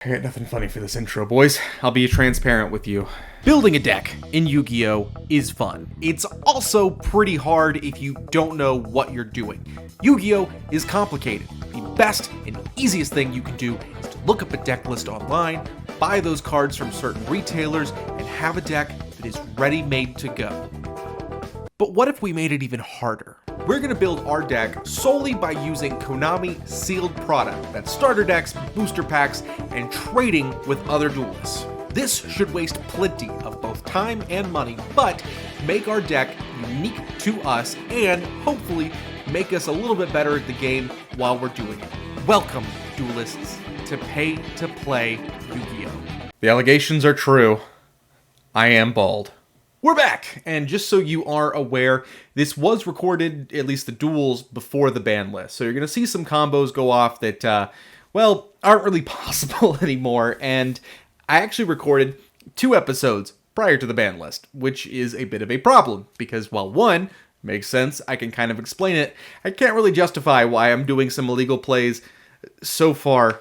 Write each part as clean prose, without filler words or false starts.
I got nothing funny for this intro, boys. I'll be transparent with you. Building a deck in Yu-Gi-Oh! Is fun. It's also pretty hard if you don't know what you're doing. Yu-Gi-Oh! Is complicated. The best and easiest thing you can do is to look up a deck list online, buy those cards from certain retailers, and have a deck that is ready-made to go. But what if we made it even harder? We're going to build our deck solely by using Konami sealed product. That's starter decks, booster packs, and trading with other duelists. This should waste plenty of both time and money, but make our deck unique to us and hopefully make us a little bit better at the game while we're doing it. Welcome, duelists, to Pay to Play Yu-Gi-Oh! The allegations are true. I am bald. We're back, and just so you are aware, this was recorded, at least the duels, before the ban list. So you're going to see some combos go off that, aren't really possible anymore. And I actually recorded 2 episodes prior to the ban list, which is a bit of a problem. Because while one makes sense, I can kind of explain it, I can't really justify why I'm doing some illegal plays so far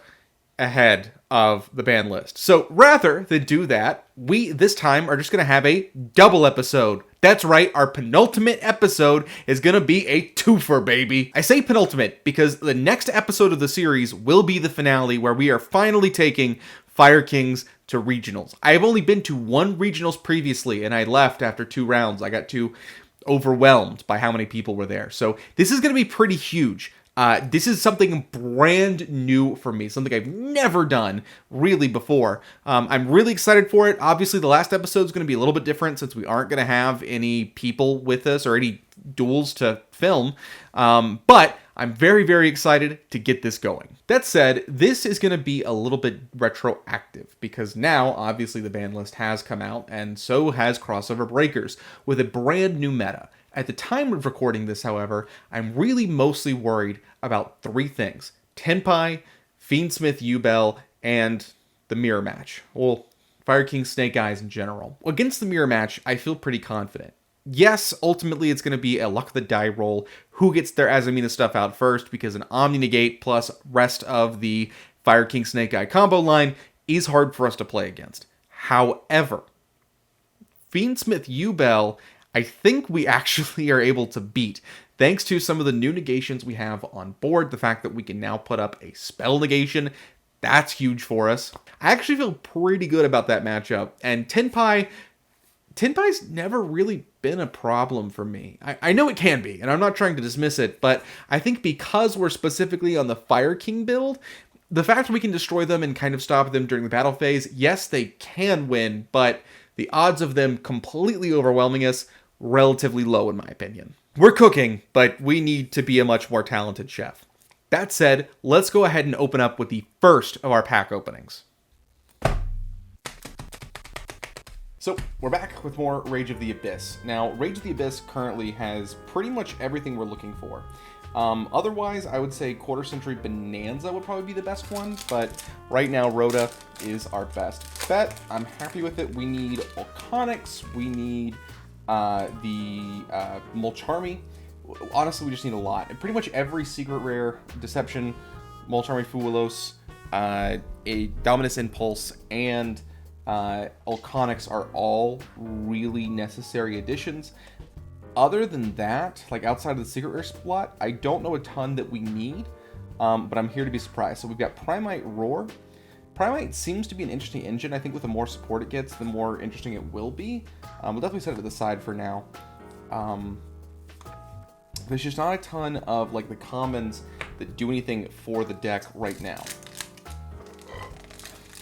ahead of the ban list. So rather than do that, we this time are just going to have a double episode. That's right, our penultimate episode is going to be a twofer, baby. I say penultimate because the next episode of the series will be the finale where we are finally taking Fire Kings to regionals. I have only been to 1 regionals previously and I left after 2 rounds. I got too overwhelmed by how many people were there. So this is going to be pretty huge. This is something brand new for me, something I've never done really before. I'm really excited for it. Obviously, the last episode is going to be a little bit different since we aren't going to have any people with us or any duels to film. But I'm very, very excited to get this going. That said, this is going to be a little bit retroactive because now, obviously, the ban list has come out and so has Crossover Breakers with a brand new meta. At the time of recording this, however, I'm really mostly worried about 3 things. Tenpai, Fiendsmith Yubel, and the mirror match. Well, Fire King Snake Eyes in general. Against the mirror match, I feel pretty confident. Yes, ultimately it's going to be a luck of the die roll. Who gets their Azamina stuff out first, because an Omni Negate plus rest of the Fire King Snake Eye combo line is hard for us to play against. However, Fiendsmith Yubel, I think we actually are able to beat, thanks to some of the new negations we have on board. The fact that we can now put up a spell negation, that's huge for us. I actually feel pretty good about that matchup. And Tenpai's never really been a problem for me. I know it can be, and I'm not trying to dismiss it, but I think because we're specifically on the Fire King build, the fact we can destroy them and kind of stop them during the battle phase, yes, they can win, but the odds of them completely overwhelming us, relatively low in my opinion. We're cooking, but we need to be a much more talented chef. That said, let's go ahead and open up with the first of our pack openings. So, we're back with more Rage of the Abyss. Now, Rage of the Abyss currently has pretty much everything we're looking for. Otherwise, I would say Quarter Century Bonanza would probably be the best one, but right now, Rhoda is our best bet. I'm happy with it. We need Volcanics, we need the Molcharmi. Honestly, we just need a lot. And pretty much every secret rare, Deception, Molcharmi Fuelos, a Dominus Impulse, and Volcanics are all really necessary additions. Other than that, like outside of the secret rare slot, I don't know a ton that we need, but I'm here to be surprised. So we've got Primite Roar. Primite seems to be an interesting engine. I think with the more support it gets, the more interesting it will be. We'll definitely set it to the side for now. There's just not a ton of like the commons that do anything for the deck right now.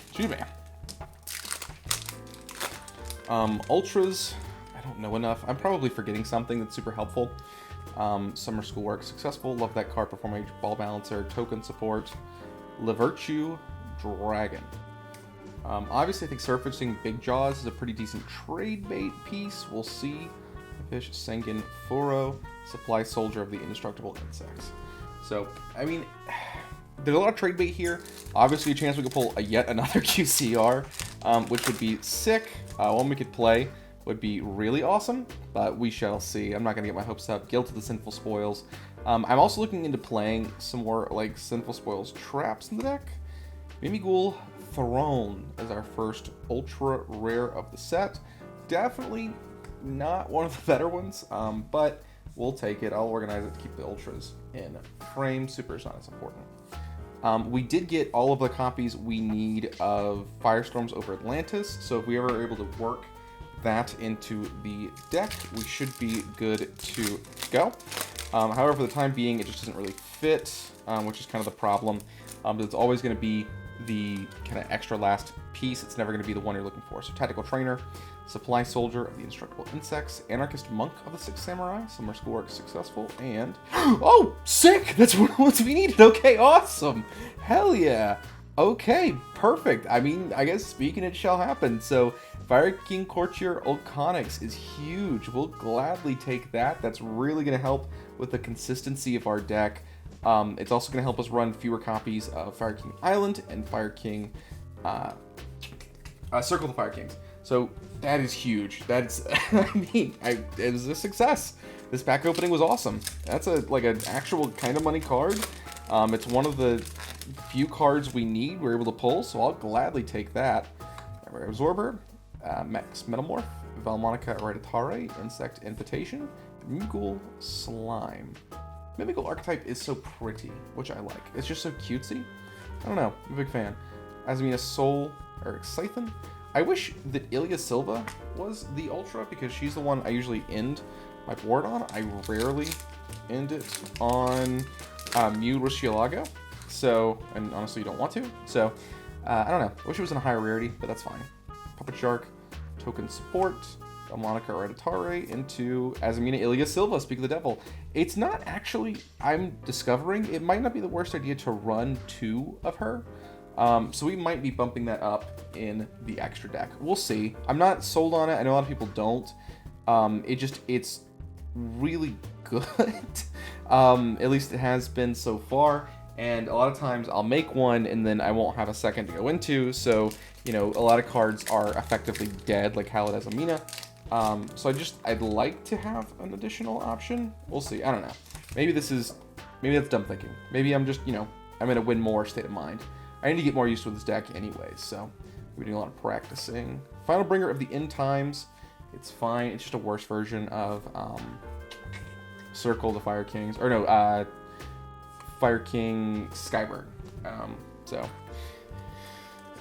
Excuse me. Ultras, I don't know enough. I'm probably forgetting something that's super helpful. Summer Schoolwork, successful. Love that card. Performing Ball Balancer, token support. Levirtue Dragon. Obviously, I think Surfacing Big Jaws is a pretty decent trade bait piece. We'll see. Fish Sengen Furo, Supply Soldier of the Indestructible Insects. So, I mean, there's a lot of trade bait here. Obviously, a chance we could pull yet another QCR, which would be sick. One we could play would be really awesome, but we shall see. I'm not going to get my hopes up. Guilt of the Sinful Spoils. I'm also looking into playing some more like Sinful Spoils traps in the deck. Mimighoul, Throne as our first ultra rare of the set. Definitely not one of the better ones, but we'll take it. I'll organize it to keep the ultras in frame. Super is not as important. We did get all of the copies we need of Firestorms over Atlantis, so if we ever are able to work that into the deck, we should be good to go. However, for the time being, it just doesn't really fit, which is kind of the problem. It's always going to be the kind of extra last piece. It's never going to be the one you're looking for. So Tactical Trainer, Supply Soldier of the Indestructible Insects, Anarchist Monk of the Six Samurai, Summer Schoolwork successful, and... oh, sick! That's what we needed! Okay, awesome! Hell yeah! Okay, perfect. I mean, I guess speaking it shall happen. So, Fire King Courtier Olconix is huge. We'll gladly take that. That's really going to help with the consistency of our deck. It's also going to help us run fewer copies of Fire King Island and Fire King... Circle of the Fire Kings. So, that is huge. That's... I mean, it was a success. This pack opening was awesome. That's like an actual kind of money card. It's one of the few cards we need, we're able to pull, so I'll gladly take that. Absorber, Max Metamorph, Valmonica Hereditare, Insect Invitation, Mimikul Slime. Mimikul archetype is so pretty, which I like. It's just so cutesy. I don't know, I'm a big fan. Azamina Soul, Eric Scythen. I wish that Ilya Silva was the Ultra, because she's the one I usually end my board on. I rarely end it on Mew Rushialago. So, and honestly, you don't want to. So, I don't know. I wish it was in a higher rarity, but that's fine. Puppet Shark, Token Support, Monica Hereditare into Azamina Ilya Silva, Speak of the Devil. It's not actually, I'm discovering, it might not be the worst idea to run 2 of her. So we might be bumping that up in the extra deck. We'll see. I'm not sold on it. I know a lot of people don't. It's really good. At least it has been so far. And a lot of times I'll make one and then I won't have a second to go into. So, you know, a lot of cards are effectively dead, like Hallowed Azamina. So I'd like to have an additional option. We'll see. I don't know. Maybe that's dumb thinking. Maybe I'm just, you know, I'm in a win more state of mind. I need to get more used to this deck anyways, so we're doing a lot of practicing. Final Bringer of the End Times. It's fine. It's just a worse version of Circle of the Fire Kings. Or no, Fire King Skyburn. So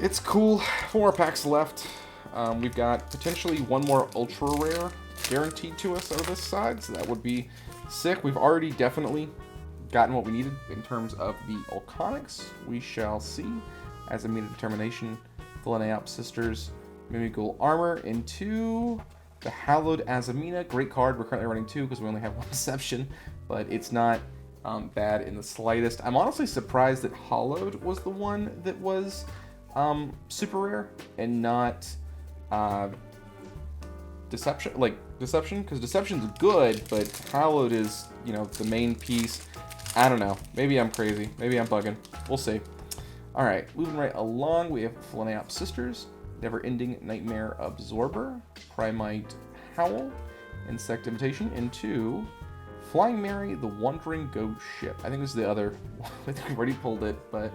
it's cool. 4 more packs left. We've got potentially one more ultra rare guaranteed to us out of this side, so that would be sick. We've already definitely gotten what we needed in terms of the Olconix. We shall see. Azamina Determination, the Lineop Sisters, Mimikul Armor into the Hallowed Azamina. Great card. We're currently running 2 because we only have 1 Deception, but it's not bad in the slightest. I'm honestly surprised that Hollowed was the one that was super rare and not Deception. Like Deception, because Deception's good, but Hallowed is, you know, the main piece. I don't know. Maybe I'm crazy. Maybe I'm bugging. We'll see. Alright, moving right along, we have Lineop Sisters, Never Ending Nightmare Absorber, Primite Howl, Insect Invitation into Flying Mary, the Wandering Ghost Ship. I think this is the other one. I think we've already pulled it, but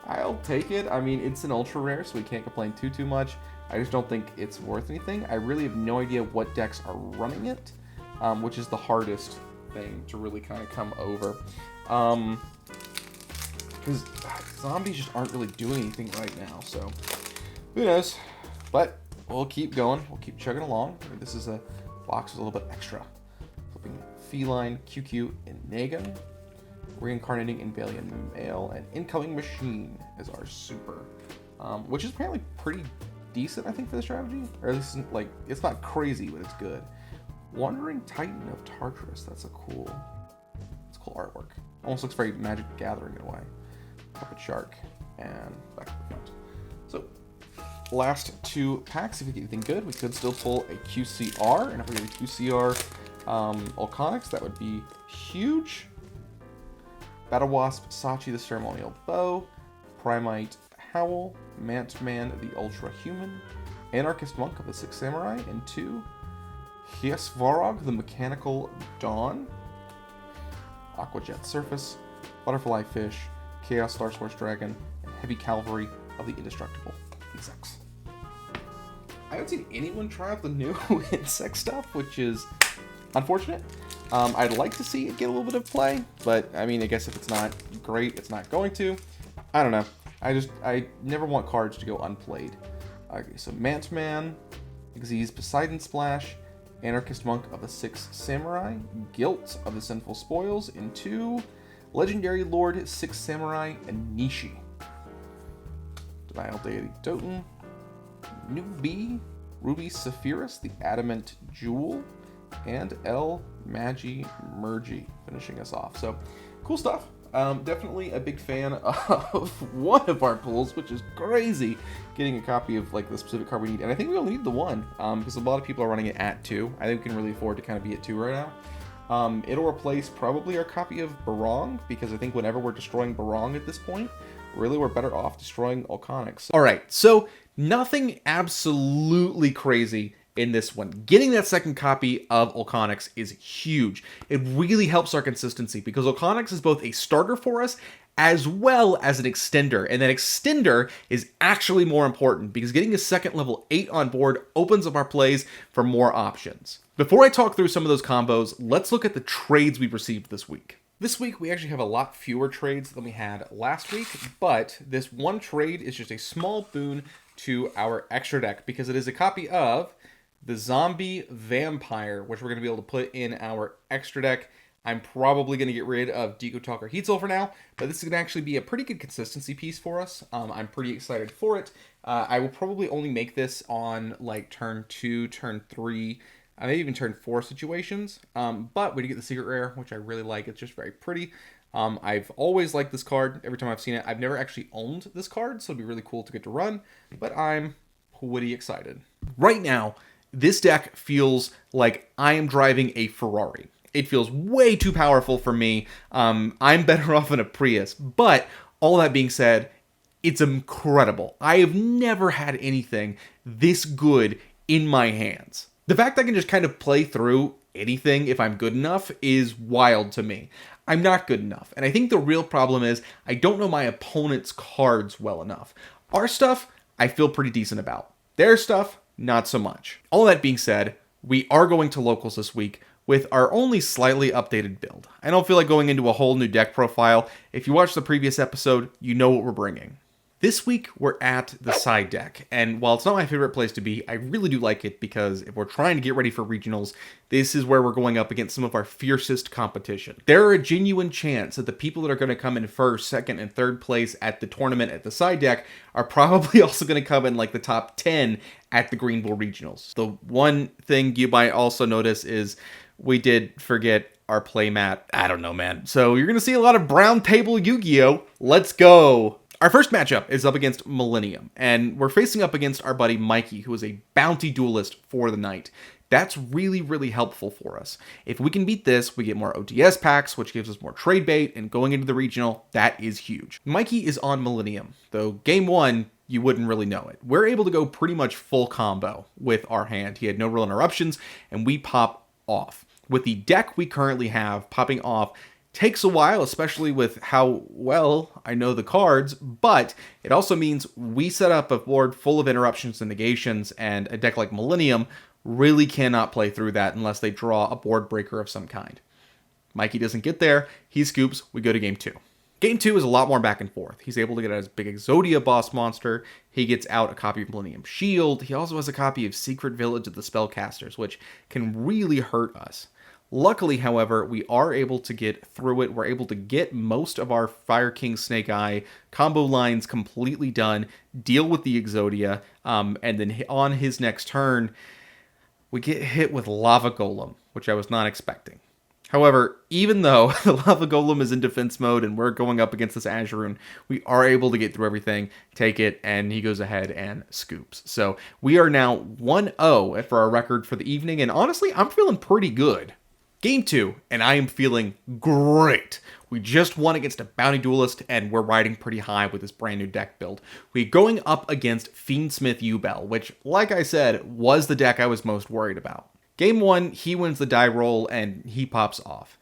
I'll take it. I mean, it's an ultra rare, so we can't complain too much. I just don't think it's worth anything. I really have no idea what decks are running it, which is the hardest thing to really kind of come over. Because zombies just aren't really doing anything right now, so who knows. But we'll keep going. We'll keep chugging along. I mean, this is a box with a little bit extra. Flipping Feline, QQ, and Naga. Reincarnating Invaliant Male, and Incoming Machine is our super. Which is apparently pretty decent, I think, for the strategy. Or at least, like, it's not crazy, but it's good. Wandering Titan of Tartarus. That's cool artwork. Almost looks very Magic Gathering in a way. Puppet Shark, and back to the front. So, last 2 packs. If we get anything good, we could still pull a QCR. And if we get a QCR Olconix, that would be huge. Battle Wasp, Sachi the Ceremonial Bow, Primite Howl, Mantman the Ultra Human, Anarchist Monk of the Six Samurai, and 2 Hiesvarog the Mechanical Dawn, Aquajet Surface, Butterfly Fish, Chaos Star Source Dragon, and Heavy Cavalry of the Indestructible insects. I haven't seen anyone try out the new insect stuff, which is unfortunate. I'd like to see it get a little bit of play, but I mean, I guess if it's not great, it's not going to. I don't know. I never want cards to go unplayed. Okay, so Mantman, Xyz Poseidon Splash, Anarchist Monk of the Six Samurai, Guilt of the Sinful Spoils, and 2 Legendary Lord, 6 Samurai, and Nishi. Denial Deity Doten, New B, Ruby Sephiroth, the Adamant Jewel, and El Magi Mergi finishing us off. So, cool stuff. Definitely a big fan of one of our pulls, which is crazy, getting a copy of like the specific card we need. And I think we only need the one, because a lot of people are running it at 2. I think we can really afford to kind of be at 2 right now. It'll replace probably our copy of Barong, because I think whenever we're destroying Barong at this point, really we're better off destroying Olconics. All right, so nothing absolutely crazy in this one. Getting that second copy of Olconics is huge. It really helps our consistency because Olconics is both a starter for us as well as an extender. And that extender is actually more important because getting a second level 8 on board opens up our plays for more options. Before I talk through some of those combos, let's look at the trades we've received this week. This week, we actually have a lot fewer trades than we had last week, but this one trade is just a small boon to our extra deck because it is a copy of the Zombie Vampire, which we're going to be able to put in our extra deck. I'm probably going to get rid of Deco Talker Heat Soul for now, but this is going to actually be a pretty good consistency piece for us. I'm pretty excited for it. I will probably only make this on like turn 2, turn 3, maybe even turn 4 situations. But we do get the secret rare, which I really like. It's just very pretty. I've always liked this card. Every time I've seen it, I've never actually owned this card, so it'd be really cool to get to run, but I'm pretty excited. Right now, this deck feels like I am driving a Ferrari. It feels way too powerful for me. I'm better off in a Prius. But all that being said, it's incredible. I have never had anything this good in my hands. The fact I can just kind of play through anything if I'm good enough is wild to me. I'm not good enough. And I think the real problem is I don't know my opponent's cards well enough. Our stuff, I feel pretty decent about. Their stuff, not so much. All that being said, we are going to locals this week with our only slightly updated build. I don't feel like going into a whole new deck profile. If you watched the previous episode, you know what we're bringing. This week, we're at the side deck, and while it's not my favorite place to be, I really do like it because if we're trying to get ready for regionals, this is where we're going up against some of our fiercest competition. There are a genuine chance that the people that are going to come in first, second, and third place at the tournament at the side deck are probably also going to come in like the top 10 at the Greenville Regionals. The one thing you might also notice is we did forget our playmat. I don't know, man. So you're going to see a lot of brown table Yu-Gi-Oh! Let's go! Our first matchup is up against Millennium, and we're facing up against our buddy Mikey, who is a bounty duelist for the night. That's really, really helpful for us. If we can beat this, we get more ODS packs, which gives us more trade bait, and going into the regional, that is huge. Mikey is on Millennium, though game 1, you wouldn't really know it. We're able to go pretty much full combo with our hand. He had no real interruptions, and we pop off. With the deck we currently have, popping off takes a while, especially with how well I know the cards, but it also means we set up a board full of interruptions and negations, and a deck like Millennium really cannot play through that unless they draw a board breaker of some kind. Mikey doesn't get there, he scoops, we go to game 2. Game 2 is a lot more back and forth. He's able to get out his big Exodia boss monster, he gets out a copy of Millennium Shield, he also has a copy of Secret Village of the Spellcasters, which can really hurt us. Luckily, however, we are able to get through it. We're able to get most of our Fire King Snake Eye combo lines completely done, deal with the Exodia, and then on his next turn, we get hit with Lava Golem, which I was not expecting. However, even though the Lava Golem is in defense mode and we're going up against this Azuroon, we are able to get through everything, take it, and he goes ahead and scoops. So we are now 1-0 for our record for the evening, and honestly, I'm feeling pretty good. Game 2, and I am feeling great. We just won against a bounty duelist, and we're riding pretty high with this brand new deck build. We're going up against Fiendsmith Yubel, which, like I said, was the deck I was most worried about. Game 1, he wins the die roll, and he pops off.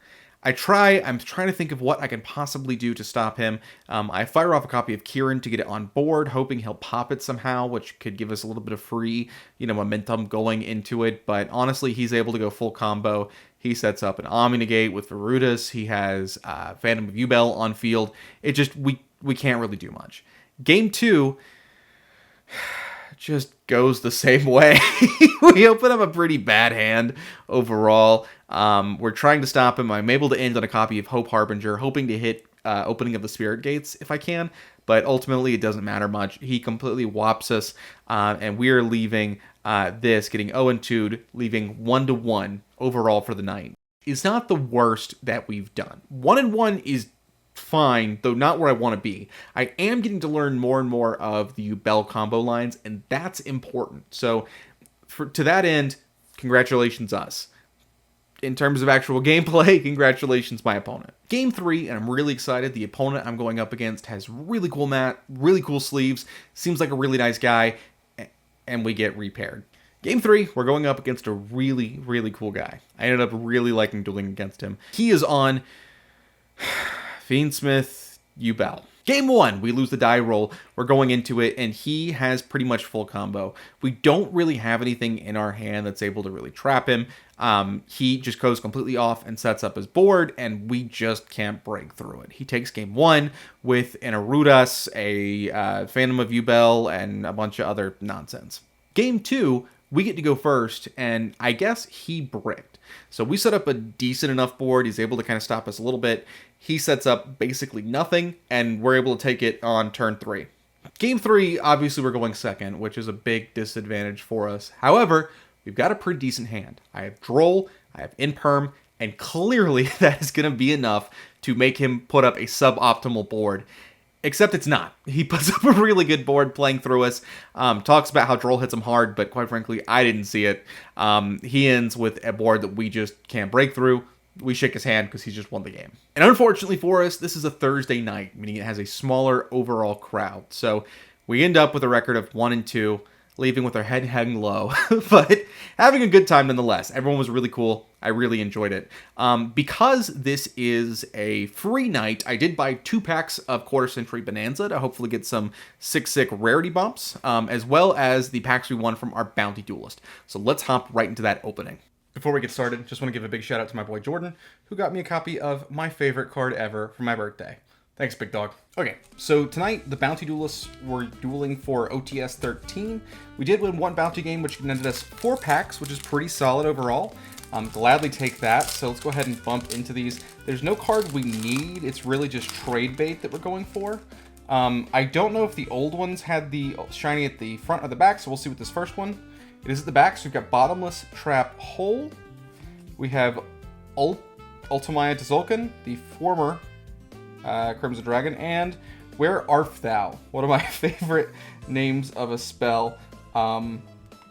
I'm trying to think of what I can possibly do to stop him. I fire off a copy of Kieran to get it on board, hoping he'll pop it somehow, which could give us a little bit of free, momentum going into it. But honestly, he's able to go full combo. He sets up an Omni-Negate with Varudis. He has Phantom of Yubel on field. It just, we can't really do much. Game 2 just goes the same way. We open up a pretty bad hand overall. We're trying to stop him. I'm able to end on a copy of Hope Harbinger, hoping to hit opening of the Spirit Gates if I can, but ultimately it doesn't matter much. He completely whops us, and we are leaving this, getting 0-2'd, leaving 1-1 overall for the night. It's not the worst that we've done. 1-1 is fine, though not where I want to be. I am getting to learn more and more of the Yubel combo lines, and that's important. So to that end, congratulations us. In terms of actual gameplay, congratulations my opponent. Game 3, and I'm really excited. The opponent I'm going up against has really cool mat, really cool sleeves, seems like a really nice guy, and we get repaired. Game 3, we're going up against a really, really cool guy. I ended up really liking dueling against him. He is on Fiendsmith Yubel. Game 1, we lose the die roll. We're going into it, and he has pretty much full combo. We don't really have anything in our hand that's able to really trap him. He just goes completely off and sets up his board, and we just can't break through it. He takes game 1 with an Arudas, a Phantom of Yubel, and a bunch of other nonsense. Game 2, we get to go first, and I guess he bricked. So we set up a decent enough board. He's able to kind of stop us a little bit. He sets up basically nothing, and we're able to take it on turn 3. Game 3, obviously we're going second, which is a big disadvantage for us. However, we've got a pretty decent hand. I have Droll, I have Imperm, and clearly that is going to be enough to make him put up a suboptimal board. Except it's not. He puts up a really good board playing through us. Talks about how Droll hits him hard, but quite frankly, I didn't see it. He ends with a board that we just can't break through. We shake his hand because he's just won the game. And unfortunately for us, this is a Thursday night, meaning it has a smaller overall crowd. So we end up with a record of 1-2, leaving with our head hanging low, but having a good time nonetheless. Everyone was really cool. I really enjoyed it. Because this is a free night, I did buy 2 packs of Quarter Century Bonanza to hopefully get some sick rarity bumps, as well as the packs we won from our Bounty Duelist. So let's hop right into that opening. Before we get started, just want to give a big shout out to my boy Jordan, who got me a copy of my favorite card ever for my birthday. Thanks, big dog. Okay, so tonight, the Bounty Duelists were dueling for OTS 13. We did win 1 Bounty game, which netted us 4 packs, which is pretty solid overall. Gladly take that, so let's go ahead and bump into these. There's no card we need, it's really just trade bait that we're going for. I don't know if the old ones had the shiny at the front or the back, so we'll see with this first one. It is at the back, so we've got Bottomless Trap Hole. We have Ultimaya Tzolk'in, the former Crimson Dragon, and Where Art Thou? One of my favorite names of a spell. Now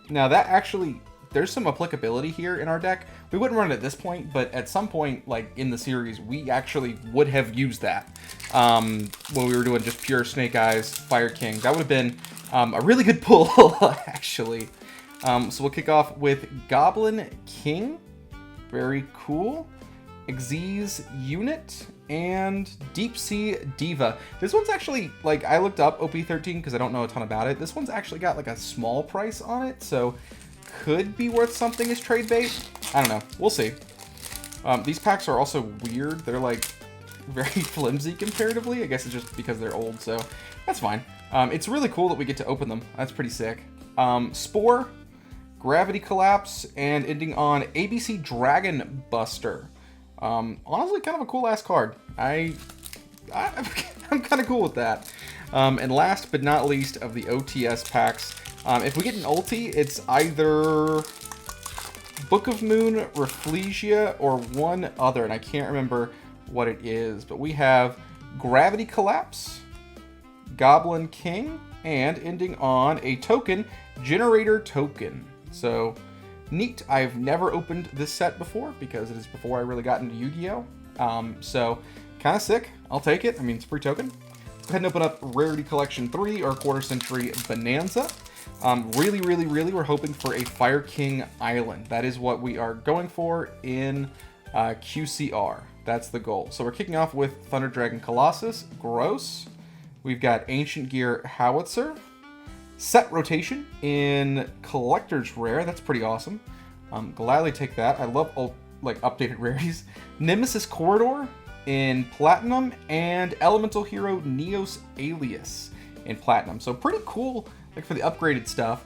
that actually, there's some applicability here in our deck. We wouldn't run it at this point, but at some point, like in the series, we actually would have used that when we were doing just pure Snake Eyes, Fire King. That would have been a really good pull, actually. So we'll kick off with Goblin King. Very cool. Xyz Unit and Deep Sea Diva. This one's actually, like, I looked up OP13 because I don't know a ton about it. This one's actually got like a small price on it, so could be worth something as trade bait. I don't know. We'll see. These packs are also weird. They're like very flimsy comparatively. I guess it's just because they're old, so that's fine. It's really cool that we get to open them. That's pretty sick. Spore, Gravity Collapse, and ending on ABC Dragon Buster. Honestly, kind of a cool ass card. I'm kind of cool with that. And last but not least of the OTS packs, if we get an ulti, it's either Book of Moon, Rafflesia, or one other, and I can't remember what it is. But we have Gravity Collapse, Goblin King, and ending on a token, Generator Token. So, neat. I've never opened this set before because it is before I really got into Yu-Gi-Oh! So, kind of sick. I'll take it. I mean, it's a free token. Let's go ahead and open up Rarity Collection 3 or Quarter Century Bonanza. Really, we're hoping for a Fire King Island. That is what we are going for in QCR. That's the goal. So we're kicking off with Thunder Dragon Colossus. Gross. We've got Ancient Gear Howitzer. Set rotation in Collector's Rare. That's pretty awesome. Gladly take that. I love like updated rarities. Nemesis Corridor in Platinum, and Elemental Hero Neos Alias in Platinum. So pretty cool, like for the upgraded stuff.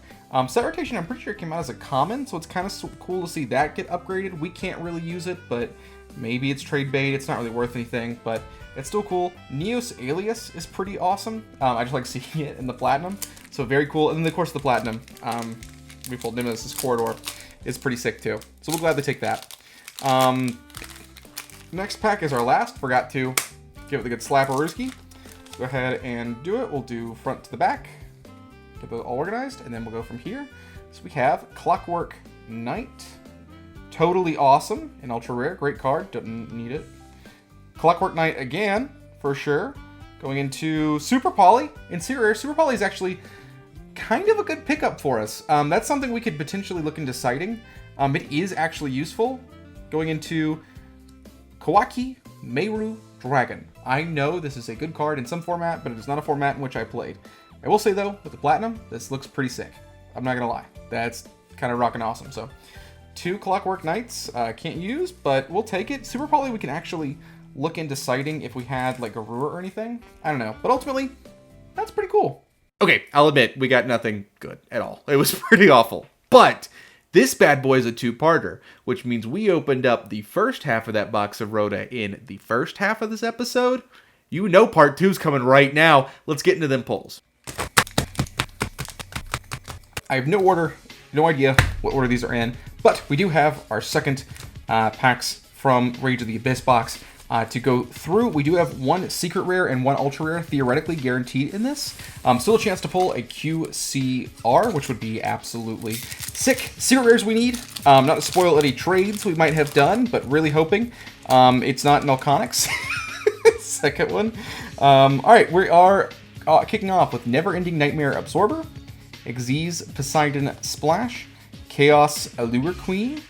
Set rotation, I'm pretty sure it came out as a common, so it's kind of cool to see that get upgraded. We can't really use it, but maybe it's trade bait. It's not really worth anything, but it's still cool. Neos Alias is pretty awesome. I just like seeing it in the Platinum, so very cool. And then of course the Platinum, Refold Nemesis Corridor is pretty sick too. So we'll gladly take that. Next pack is our last. Forgot to give it the good slapperooski. Go ahead and do it. We'll do front to the back. Get those all organized, and then we'll go from here. So we have Clockwork Knight. Totally awesome. An ultra rare. Great card. Don't need it. Clockwork Knight again, for sure. Going into Super Poly. In Secret Rare, Super Poly is actually kind of a good pickup for us. That's something we could potentially look into citing. It is actually useful. Going into Kawaki Meru Dragon. I know this is a good card in some format, but it is not a format in which I played. I will say though, with the Platinum, this looks pretty sick. I'm not gonna lie. That's kind of rockin' awesome. So, 2 Clockwork Knights, can't use, but we'll take it. Super Poly we can actually look into citing if we had like a Ruhr or anything. I don't know, but ultimately, that's pretty cool. Okay, I'll admit, we got nothing good at all. It was pretty awful. But this bad boy is a 2-parter, which means we opened up the first half of that box of Rhoda in the first half of this episode. You know part 2's coming right now. Let's get into them pulls. I have no order, no idea what order these are in, but we do have our second packs from Rage of the Abyss box to go through. We do have 1 secret rare and 1 ultra rare theoretically guaranteed in this. Still a chance to pull a QCR, which would be absolutely sick. Secret rares we need. Not to spoil any trades we might have done, but really hoping it's not Nulconics. Second one. Alright, we are kicking off with Never Ending Nightmare Absorber, Xyz Poseidon Splash, Chaos Allure Queen,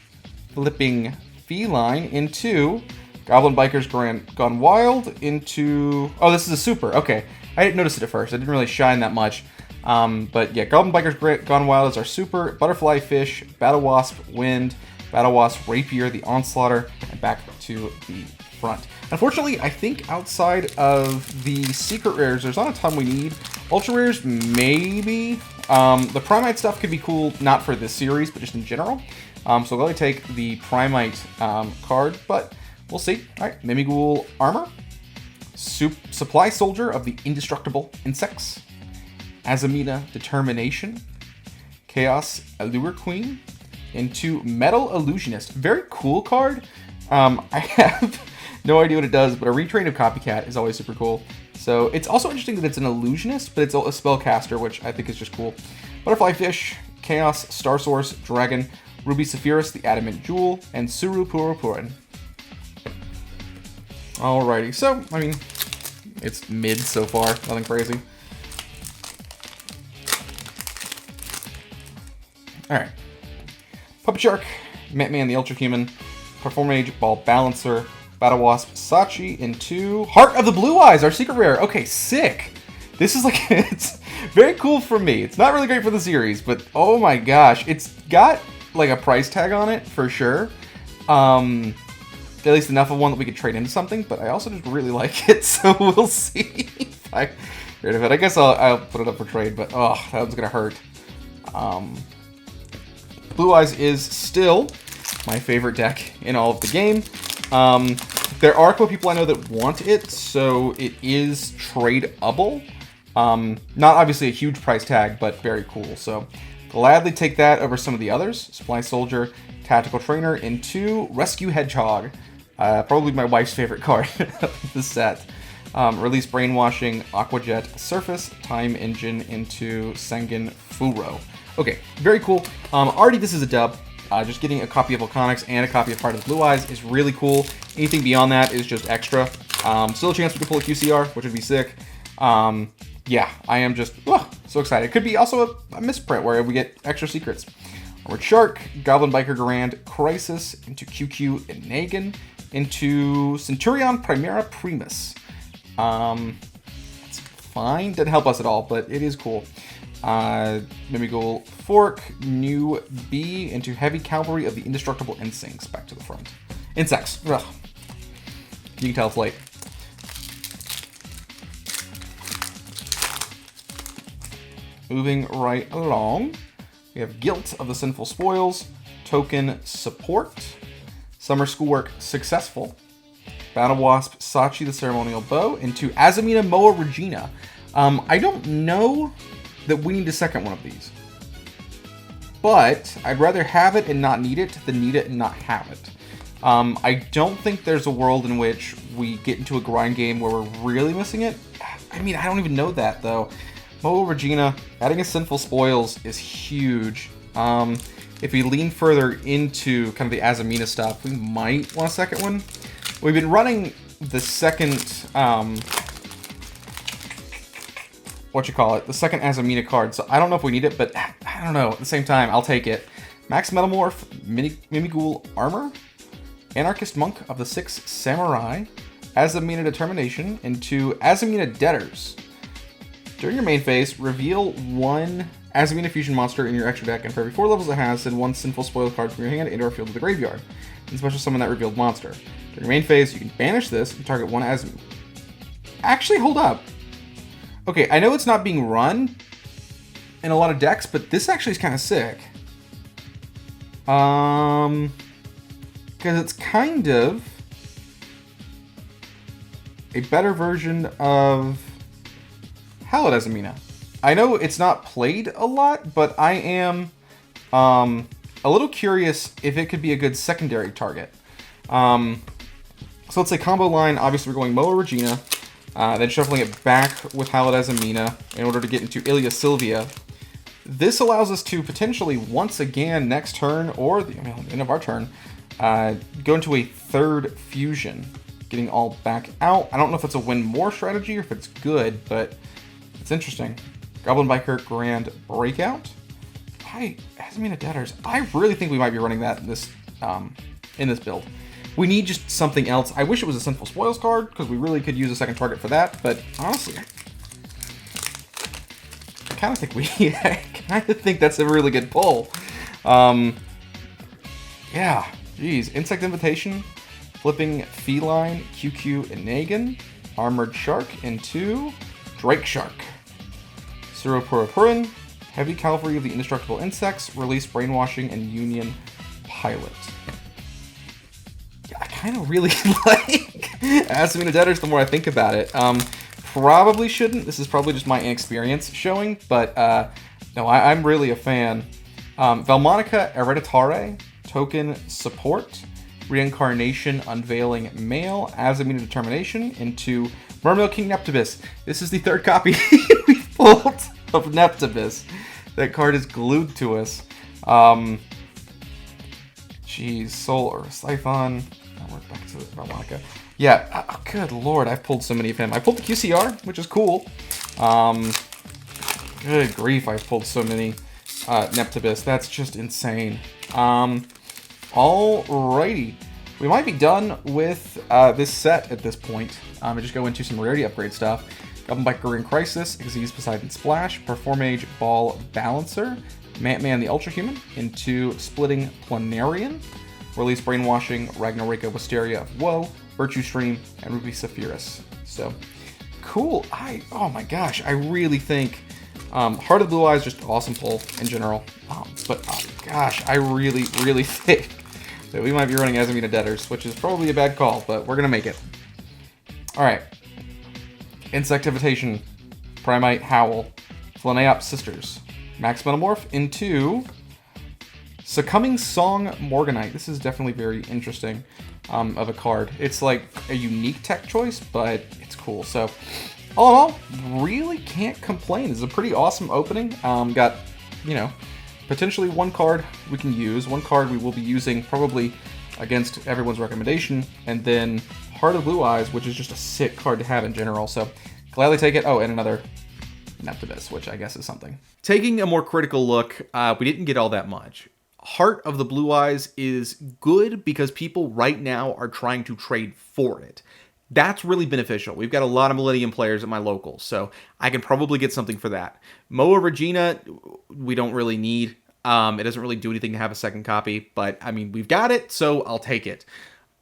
Flipping Feline into Goblin Bikers Gone Wild into... Oh, this is a super. Okay. I didn't notice it at first. I didn't really shine that much. But yeah, Goblin Bikers Gone Wild is our super. Butterfly Fish, Battle Wasp Wind, Battle Wasp Rapier, the Onslaughter, and back to the front. Unfortunately, I think outside of the secret rares, there's not a ton we need. Ultra rares, maybe. The Primite stuff could be cool, not for this series, but just in general. So I'll probably take the Primite card, but we'll see. All right, Mimighoul Armor, Supply Soldier of the Indestructible Insects, Azamina Determination, Chaos Allure Queen, into Metal Illusionist. Very cool card. I have no idea what it does, but a retrain of Copycat is always super cool. So it's also interesting that it's an illusionist, but it's a spellcaster, which I think is just cool. Butterfly Fish, Chaos Star Source Dragon, Ruby Sephiroth, the Adamant Jewel, and Suru Purupurin. Alrighty, so, I mean, it's mid so far, nothing crazy. Alright. Puppet Shark, Metman the Ultra Human, Performage Ball Balancer, Battle Wasp Sachi into Heart of the Blue Eyes, our secret rare. Okay, sick. This is like, it's very cool for me. It's not really great for the series, but oh my gosh, it's got like a price tag on it for sure. At least enough of one that we could trade into something, but I also just really like it, so we'll see if I get rid of it. I guess I'll put it up for trade, but oh, that one's gonna hurt. Blue Eyes is still my favorite deck in all of the game. There are a couple people I know that want it, so it is tradeable. Not obviously a huge price tag, but very cool. So gladly take that over some of the others. Supply Soldier, Tactical Trainer into Rescue Hedgehog. Probably my wife's favorite card of the set. Release Brainwashing, Aquajet Surface, Time Engine into Sengen Furo. Okay, very cool. Already this is a dub. Just getting a copy of Volcanics and a copy of Heart of the Blue Eyes is really cool. Anything beyond that is just extra. Still a chance we can pull a QCR, which would be sick. Yeah, I am just so excited. It could be also a misprint where we get extra secrets. Armored Shark, Goblin Biker Garand, Crisis into QQ and Nagan, into Centurion Primera Primus. It's fine. Didn't help us at all, but it is cool. Mimigul Fork, new B into Heavy Cavalry of the Indestructible Insects. Back to the front. Insects. Ugh. You can tell it's late. Moving right along, we have Guilt of the Sinful Spoils, Token Support, Summer Schoolwork Successful, Battle Wasp Sachi the Ceremonial Bow, into Azamina Moa Regina. I don't know that we need a second one of these, but I'd rather have it and not need it than need it and not have it. I don't think there's a world in which we get into a grind game where we're really missing it. I mean, I don't even know that, though. Moa Regina, adding a Sinful Spoils is huge. If we lean further into kind of the Azamina stuff, we might want a second one. We've been running the second, the second Azamina card, so I don't know if we need it, but I don't know. At the same time, I'll take it. Max Metamorph, Mimigul Armor, Anarchist Monk of the Six Samurai, Azamina Determination, into Azamina Debtors. During your main phase, reveal one Azamina Fusion monster in your extra deck, and for every 4 levels it has, send 1 Sinful Spoil card from your hand into our field to the graveyard, and special summon that revealed monster. During your main phase, you can banish this and target one Azamina. Actually, hold up. Okay, I know it's not being run in a lot of decks, but this actually is kind of sick. Because it's kind of a better version of Hallowed Azamina. I know it's not played a lot, but I am a little curious if it could be a good secondary target. So let's say combo line, obviously we're going Moa Regina, then shuffling it back with Hallowed Azamina in order to get into Ilia Sylvia. This allows us to potentially once again next turn, or the end of our turn, go into a third fusion, getting all back out. I don't know if it's a win more strategy or if it's good, but it's interesting. Goblin Biker Grand Breakout. Azamina Debtors. I really think we might be running that in this build. We need just something else. I wish it was a Sinful Spoils card, because we really could use a second target for that, but honestly, I kind of think that's a really good pull. Yeah, geez. Insect Invitation, Flipping Feline, QQ and Nagan, Armored Shark into Drake Shark. Suropurapurin, Heavy Cavalry of the Indestructible Insects, Release Brainwashing, and Union Pilot. Yeah, I kind of really like Azamina Debtors the more I think about it. Probably shouldn't. This is probably just my inexperience showing, but no, I'm really a fan. Valmonica Hereditare, Token Support, Reincarnation Unveiling Male, Azamina Determination, into Mermail King Neptibus. This is the third copy we've pulled of Neptibus. That card is glued to us. Geez, Soul or Siphon. I'll work back to Valmonica. Yeah, oh, good lord, I've pulled so many of him. I pulled the QCR, which is cool. Good grief, I've pulled so many Neptibus. That's just insane. Alrighty. We might be done with this set at this point. I just go into some rarity upgrade stuff. Goblin Biker in Crisis, Xyz Poseidon Splash, Performage Ball Balancer, Man the Ultrahuman, into Splitting Planarian, Release Brainwashing, Ragnaraka Wisteria of Woe, Virtue Stream, and Ruby Sephiroth. So, cool. Oh my gosh, I really think Heart of the Blue Eyes just awesome pull in general. But gosh, I really think that we might be running Azamina Debtors, which is probably a bad call, but we're gonna make it. All right. Insect Invitation, Primite Howl, Flaneop Sisters, Max Metamorph into Succumbing Song Morganite. This is definitely very interesting of a card. It's like a unique tech choice, but it's cool. So, all in all, really can't complain. This is a pretty awesome opening. Got, potentially one card we can use, one card we will be using probably against everyone's recommendation, and then Heart of Blue Eyes, which is just a sick card to have in general. So, gladly take it. Oh, and another Neptibus, which I guess is something. Taking a more critical look, we didn't get all that much. Heart of the Blue Eyes is good because people right now are trying to trade for it. That's really beneficial. We've got a lot of Millennium players at my locals, so I can probably get something for that. Moa Regina, we don't really need. It doesn't really do anything to have a second copy, but I mean, we've got it, so I'll take it.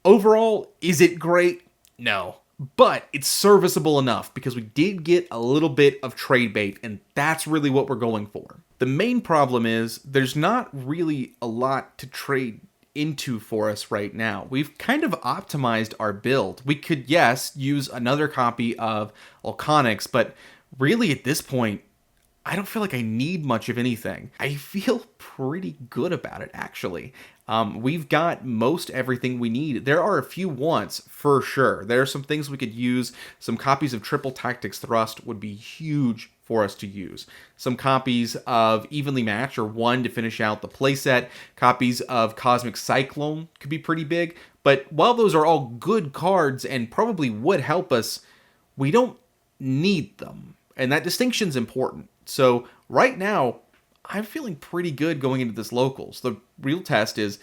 Overall, is it great? No. But it's serviceable enough because we did get a little bit of trade bait, and that's really what we're going for. The main problem is there's not really a lot to trade into for us right now. We've kind of optimized our build. We could, yes, use another copy of Volcanics, but really at this point, I don't feel like I need much of anything. I feel pretty good about it, actually. We've got most everything we need. There are a few wants, for sure. There are some things we could use. Some copies of Triple Tactics Thrust would be huge for us to use. Some copies of Evenly Match, or one to finish out the playset. Copies of Cosmic Cyclone could be pretty big. But while those are all good cards and probably would help us, we don't need them. And that distinction's important. So right now, I'm feeling pretty good going into this locals. The real test is,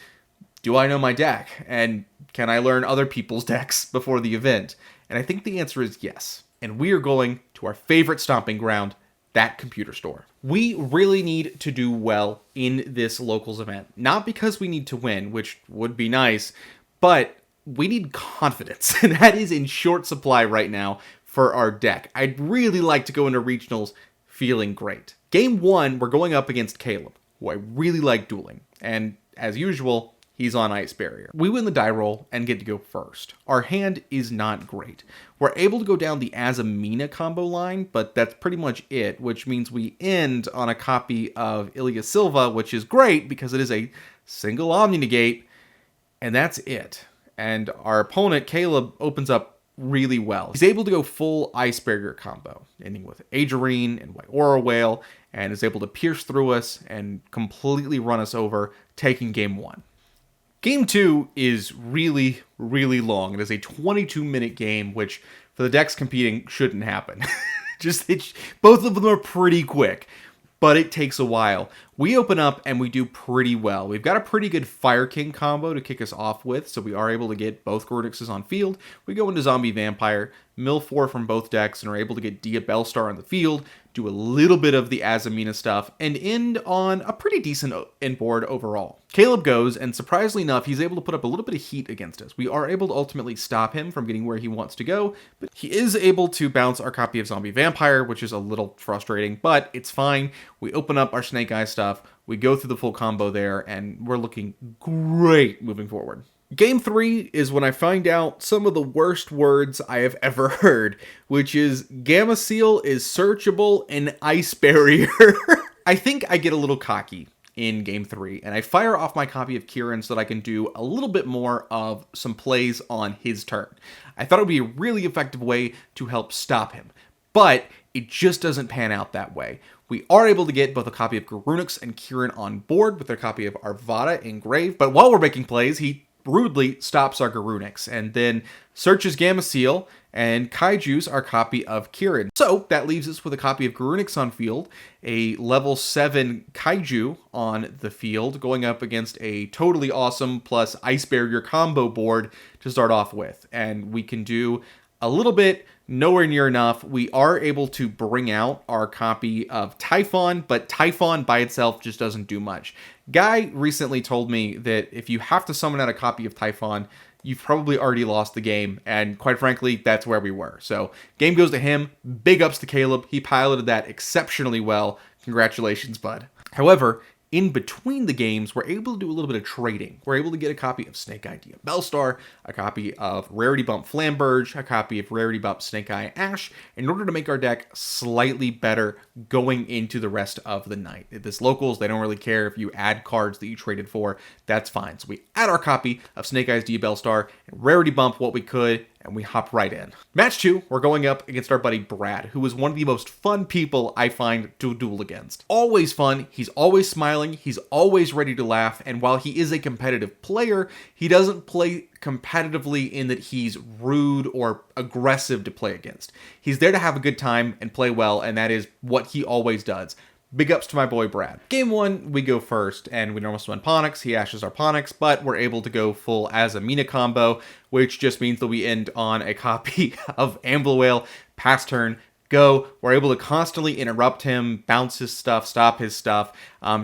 do I know my deck? And can I learn other people's decks before the event? And I think the answer is yes. And we are going to our favorite stomping ground, that computer store. We really need to do well in this locals event. Not because we need to win, which would be nice, but we need confidence. And that is in short supply right now for our deck. I'd really like to go into regionals feeling great. Game 1, we're going up against Caleb, who I really like dueling. And as usual, he's on Ice Barrier. We win the die roll and get to go first. Our hand is not great. We're able to go down the Azamina combo line, but that's pretty much it, which means we end on a copy of Ilya Silva, which is great because it is a single Omni Negate, and that's it. And our opponent, Caleb, opens up really well. He's able to go full Ice Barrier combo, ending with Agerine and White Aura Whale, and is able to pierce through us and completely run us over, taking game 1. Game 2 is really, really long. It is a 22-minute game, which for the decks competing shouldn't happen. Both of them are pretty quick, but it takes a while. We open up and we do pretty well. We've got a pretty good Fire King combo to kick us off with, so we are able to get both Garunixes on field. We go into Zombie Vampire, mill 4 from both decks, and are able to get Dia Bellstar on the field, do a little bit of the Azamina stuff, and end on a pretty decent end board overall. Caleb goes, and surprisingly enough, he's able to put up a little bit of heat against us. We are able to ultimately stop him from getting where he wants to go, but he is able to bounce our copy of Zombie Vampire, which is a little frustrating, but it's fine. We open up our Snake Eye stuff, we go through the full combo there, and we're looking great moving forward. Game 3 is when I find out some of the worst words I have ever heard, which is Gamma Seal is searchable and Ice Barrier. I think I get a little cocky in Game 3, and I fire off my copy of Kieran so that I can do a little bit more of some plays on his turn. I thought it would be a really effective way to help stop him, but it just doesn't pan out that way. We are able to get both a copy of Garunix and Kieran on board with their copy of Arvada engraved, but while we're making plays, he rudely stops our Garunix and then searches Gamma Seal and Kaiju's our copy of Kieran. So that leaves us with a copy of Garunix on field, a level 7 Kaiju on the field, going up against a totally awesome plus Ice Barrier combo board to start off with. And we can do a little bit, nowhere near enough. We are able to bring out our copy of Typhon, but Typhon by itself just doesn't do much. Guy recently told me that if you have to summon out a copy of Typhon, you've probably already lost the game, and quite frankly, that's where we were. So, game goes to him. Big ups to Caleb. He piloted that exceptionally well. Congratulations, bud. However, in between the games, we're able to do a little bit of trading. We're able to get a copy of Snake Eye Dia Bellstar, a copy of Rarity Bump Flamberge, a copy of Rarity Bump Snake Eye Ash, in order to make our deck slightly better going into the rest of the night. At this locals, they don't really care if you add cards that you traded for. That's fine. So we add our copy of Snake Eyes Dia Bellstar and Rarity Bump what we could, and we hop right in. Match 2, we're going up against our buddy Brad, who is one of the most fun people I find to duel against. Always fun, he's always smiling, he's always ready to laugh, and while he is a competitive player, he doesn't play competitively in that he's rude or aggressive to play against. He's there to have a good time and play well, and that is what he always does. Big ups to my boy Brad. Game 1, we go first, and we normally summon Ponix. He ashes our Ponix, but we're able to go full as a Mina combo, which just means that we end on a copy of Amble Whale, pass turn, go. We're able to constantly interrupt him, bounce his stuff, stop his stuff.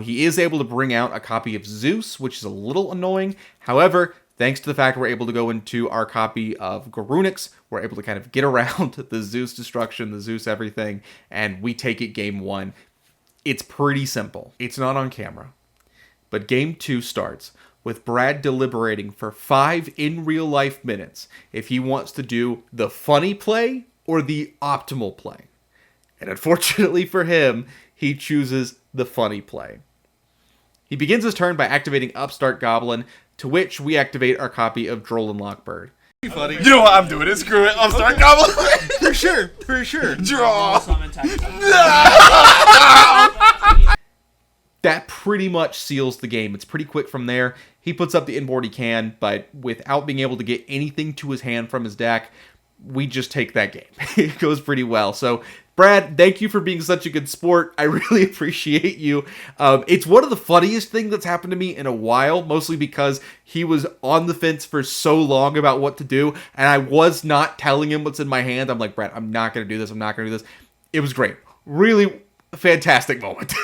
He is able to bring out a copy of Zeus, which is a little annoying. However, thanks to the fact we're able to go into our copy of Garunix, we're able to kind of get around the Zeus destruction, the Zeus everything, and we take it game 1. It's pretty simple. It's not on camera. But game 2 starts with Brad deliberating for 5 in real life minutes if he wants to do the funny play or the optimal play. And unfortunately for him, he chooses the funny play. He begins his turn by activating Upstart Goblin, to which we activate our copy of Droll and Lockbird. Funny. You know what I'm doing? Screw it. Upstart Goblin. For sure. Draw. That pretty much seals the game. It's pretty quick from there. He puts up the inboard he can, but without being able to get anything to his hand from his deck, we just take that game. It goes pretty well. So, Brad, thank you for being such a good sport. I really appreciate you. It's one of the funniest things that's happened to me in a while, mostly because he was on the fence for so long about what to do, and I was not telling him what's in my hand. I'm like, Brad, I'm not going to do this. I'm not going to do this. It was great. Really fantastic moment.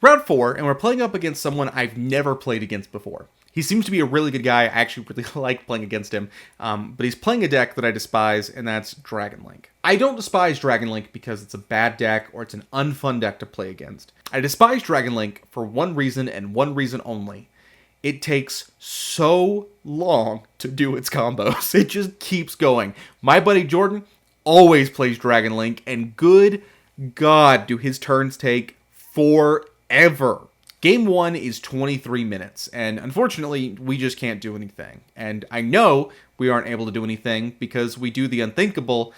Round 4, and we're playing up against someone I've never played against before. He seems to be a really good guy. I actually really like playing against him, but he's playing a deck that I despise, and that's Dragon Link. I don't despise Dragon Link because it's a bad deck or it's an unfun deck to play against. I despise Dragon Link for one reason and one reason only. It takes so long to do its combos. It just keeps going. My buddy Jordan always plays Dragon Link, and good God, do his turns take forever. Game 1 is 23 minutes, and unfortunately, we just can't do anything. And I know we aren't able to do anything because we do the unthinkable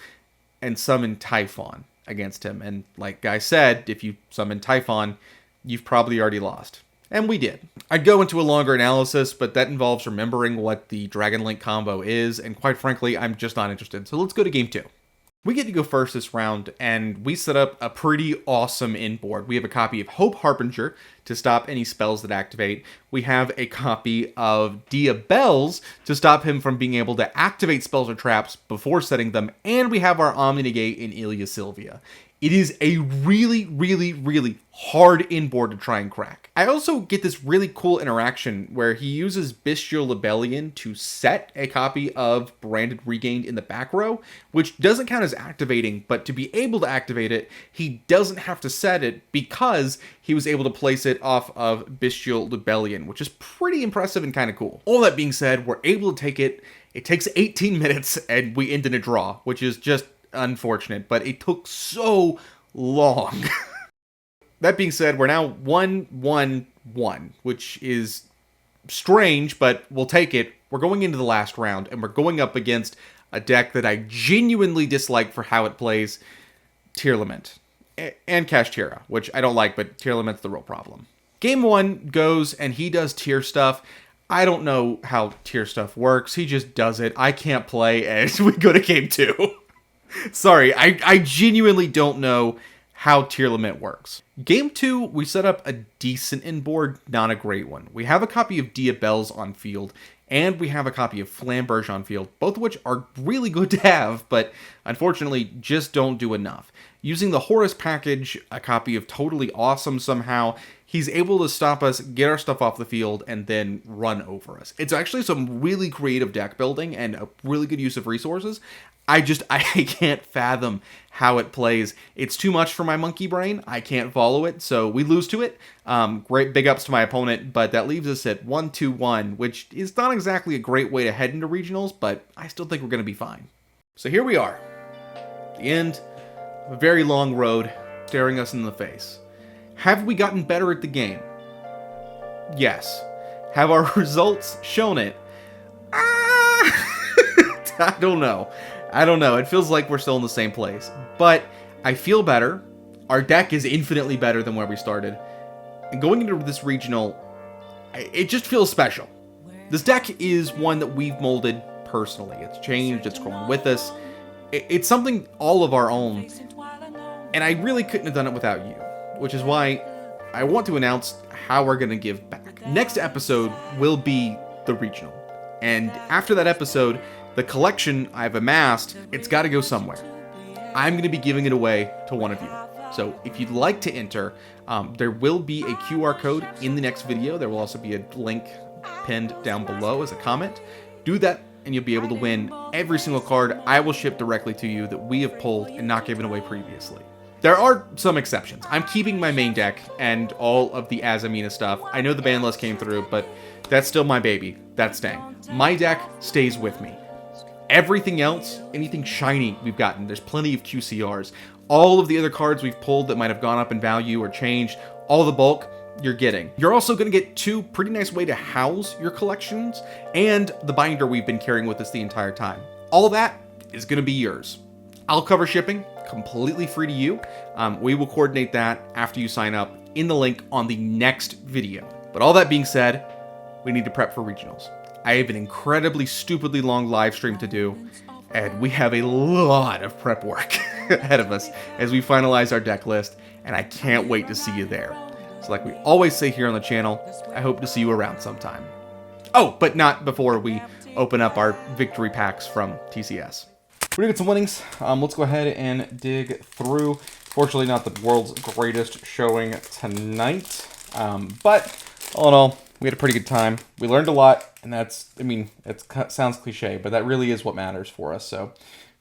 and summon Typhon against him. And like I said, if you summon Typhon, you've probably already lost. And we did. I'd go into a longer analysis, but that involves remembering what the Dragon Link combo is, and quite frankly, I'm just not interested. So let's go to game 2. We get to go first this round, and we set up a pretty awesome inboard. We have a copy of Hope Harbinger to stop any spells that activate. We have a copy of Diabells to stop him from being able to activate spells or traps before setting them, and we have our Omni Negate in Ilia Sylvia. It is a really, really, really hard inboard to try and crack. I also get this really cool interaction where he uses Bestial Libellion to set a copy of Branded Regained in the back row, which doesn't count as activating, but to be able to activate it, he doesn't have to set it because he was able to place it off of Bestial Libellion, which is pretty impressive and kind of cool. All that being said, we're able to take it. It takes 18 minutes and we end in a draw, which is just unfortunate, but it took so long. That being said, we're now 1-1-1, which is strange, but we'll take it. We're going into the last round, and we're going up against a deck that I genuinely dislike for how it plays, Tear Lament, and Kashtira, which I don't like, but Tear Lament's the real problem. Game 1 goes, and he does Tear stuff. I don't know how Tear stuff works. He just does it. I can't play, and we go to game 2. Sorry, I genuinely don't know how Tear Lament works. Game 2, we set up a decent inboard, not a great one. We have a copy of Diabells on field, and we have a copy of Flamberge on field, both of which are really good to have, but unfortunately just don't do enough. Using the Horus package, a copy of Totally Awesome somehow, he's able to stop us, get our stuff off the field, and then run over us. It's actually some really creative deck building and a really good use of resources. I can't fathom how it plays. It's too much for my monkey brain. I can't follow it, so we lose to it. Great big ups to my opponent, but that leaves us at 1-2-1, which is not exactly a great way to head into regionals, but I still think we're going to be fine. So here we are. The end of a very long road staring us in the face. Have we gotten better at the game? Yes. Have our results shown it? I don't know. It feels like we're still in the same place. But I feel better. Our deck is infinitely better than where we started. And going into this regional, it just feels special. This deck is one that we've molded personally. It's changed, it's grown with us. It's something all of our own. And I really couldn't have done it without you. which is why I want to announce how we're going to give back. Next episode will be the regional. And after that episode, the collection I've amassed, it's got to go somewhere. I'm going to be giving it away to one of you. So if you'd like to enter, there will be a QR code in the next video. There will also be a link pinned down below as a comment. Do that and you'll be able to win every single card I will ship directly to you that we have pulled and not given away previously. There are some exceptions. I'm keeping my main deck and all of the Azamina stuff. I know the ban list came through, but that's still my baby. That's staying. My deck stays with me. Everything else, anything shiny we've gotten, there's plenty of QCRs. All of the other cards we've pulled that might have gone up in value or changed, all the bulk, you're getting. You're also going to get 2 pretty nice way to house your collections and the binder we've been carrying with us the entire time. All that is going to be yours. I'll cover shipping, completely free to you. We will coordinate that after you sign up in the link on the next video. But all that being said, we need to prep for regionals. I have an incredibly stupidly long live stream to do, and we have a lot of prep work ahead of us as we finalize our deck list, and I can't wait to see you there. So like we always say here on the channel, I hope to see you around sometime. Oh, but not before we open up our victory packs from TCS. We're gonna get some winnings. Let's go ahead and dig through. Fortunately, not the world's greatest showing tonight, but all in all, we had a pretty good time. We learned a lot, and that's, I mean, it sounds cliche, but that really is what matters for us. So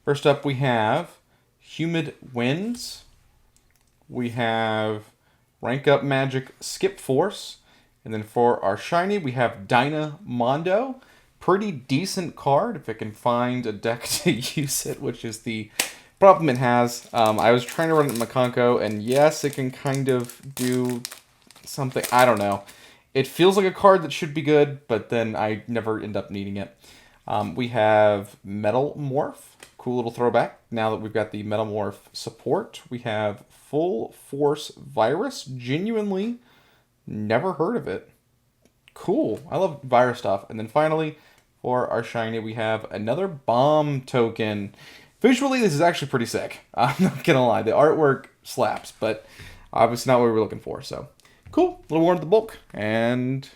first up, we have Humid Winds. We have Rank Up Magic Skip Force. And then for our shiny, we have Dyna Mondo. Pretty decent card if it can find a deck to use it, which is the problem it has. I was trying to run it in Makonko, and yes, it can kind of do something. I don't know. It feels like a card that should be good, but then I never end up needing it. We have Metal Morph. Cool little throwback. Now that we've got the Metal Morph support, we have Full Force Virus. Genuinely never heard of it. Cool. I love virus stuff. And then finally, for our shiny, we have another Bomb token. Visually, this is actually pretty sick. I'm not gonna lie. The artwork slaps, but obviously not what we were looking for. So cool. A little more into the bulk, and